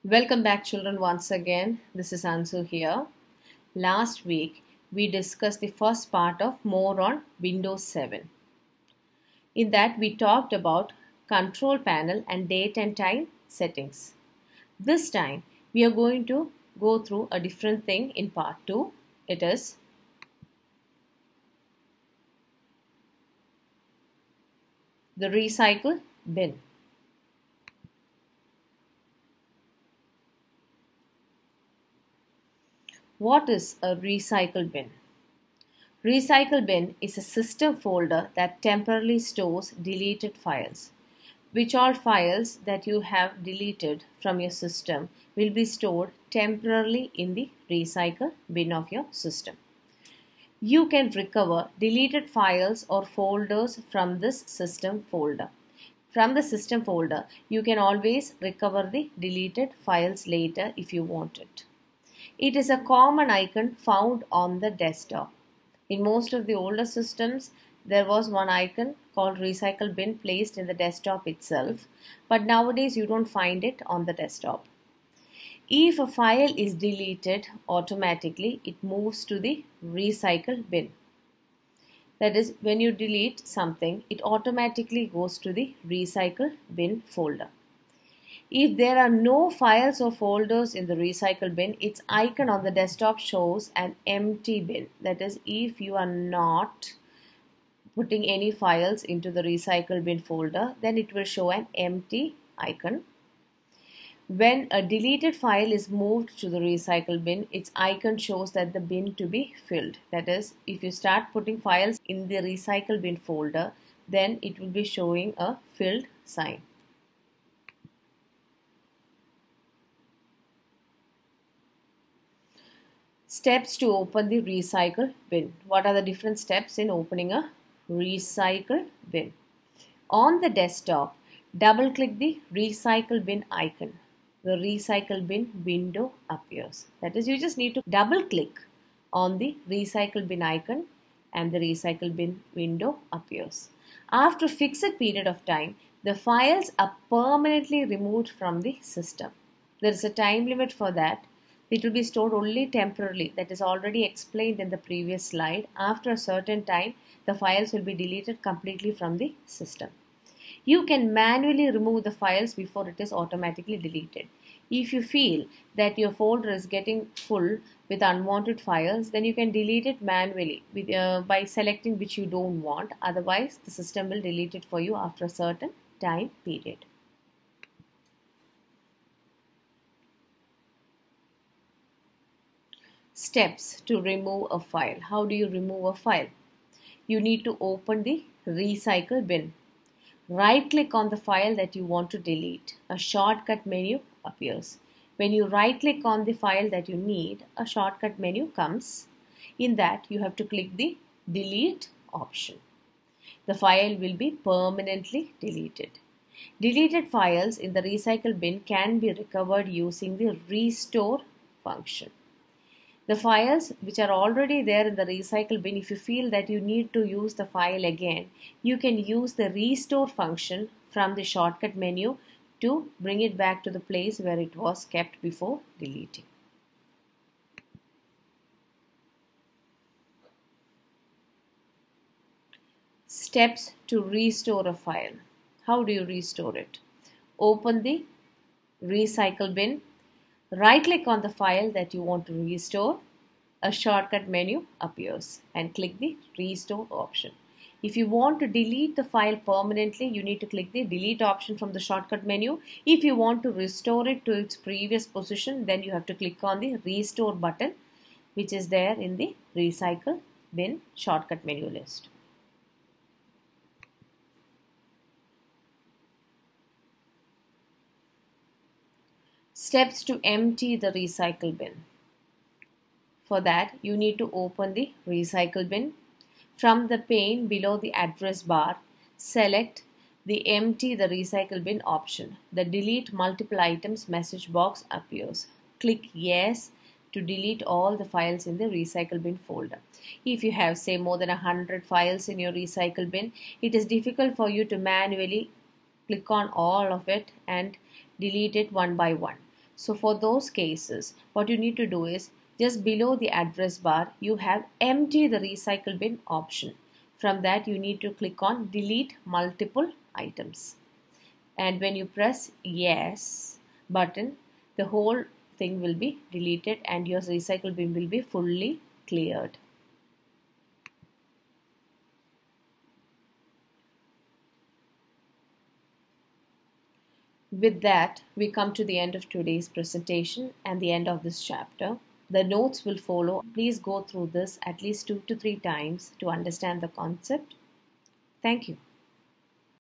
Welcome back, children, once again. This is Ansu here. Last week, we discussed the first part of more on Windows 7. In that, we talked about control panel and date and time settings. This time, we are going to go through a different thing in part 2. It is the recycle bin. What is a recycle bin? Recycle bin is a system folder that temporarily stores deleted files. Which all files that you have deleted from your system will be stored temporarily in the recycle bin of your system. You can recover deleted files or folders from this system folder. From the system folder, you can always recover the deleted files later if you want it. It is a common icon found on the desktop. In most of the older systems, there was one icon called recycle bin placed in the desktop itself, but nowadays you don't find it on the desktop. If a file is deleted automatically, it moves to the recycle bin. That is, when you delete something, it automatically goes to the recycle bin folder. If there are no files or folders in the recycle bin, its icon on the desktop shows an empty bin. That is, if you are not putting any files into the recycle bin folder, then it will show an empty icon. When a deleted file is moved to the recycle bin, its icon shows that the bin to be filled. That is, if you start putting files in the recycle bin folder, then it will be showing a filled sign. Steps to open the recycle bin. What are the different steps in opening a recycle bin? On the desktop, double click the recycle bin icon. The recycle bin window appears. That is, you just need to double click on the recycle bin icon and the recycle bin window appears. After a fixed period of time, the files are permanently removed from the system. There is a time limit for that. It will be stored only temporarily. That is already explained in the previous slide. After a certain time, the files will be deleted completely from the system. You can manually remove the files before it is automatically deleted. If you feel that your folder is getting full with unwanted files, then you can delete it manually by selecting which you don't want. Otherwise, the system will delete it for you after a certain time period. Steps to remove a file. How do you remove a file? You need to open the recycle bin. Right click on the file that you want to delete. A shortcut menu appears. When you right click on the file that you need, a shortcut menu comes. In that, you have to click the delete option. The file will be permanently deleted. Deleted files in the recycle bin can be recovered using the restore function. The files which are already there in the recycle bin, if you feel that you need to use the file again, you can use the restore function from the shortcut menu to bring it back to the place where it was kept before deleting. Steps to restore a file. How do you restore it? Open the recycle bin. Right click on the file that you want to restore. A shortcut menu appears and click the restore option. If you want to delete the file permanently, you need to click the delete option from the shortcut menu. If you want to restore it to its previous position, then you have to click on the restore button, which is there in the recycle bin shortcut menu list. Steps to empty the recycle bin. For that, you need to open the recycle bin. From the pane below the address bar, select the empty the recycle bin option. The delete multiple items message box appears. Click yes to delete all the files in the recycle bin folder. If you have, say, more than 100 files in your recycle bin, it is difficult for you to manually click on all of it and delete it one by one. So for those cases, what you need to do is just below the address bar, you have empty the recycle bin option. From that, you need to click on delete multiple items. And when you press yes button, the whole thing will be deleted and your recycle bin will be fully cleared. With that, we come to the end of today's presentation and the end of this chapter. The notes will follow. Please go through this at least 2 to 3 times to understand the concept. Thank you.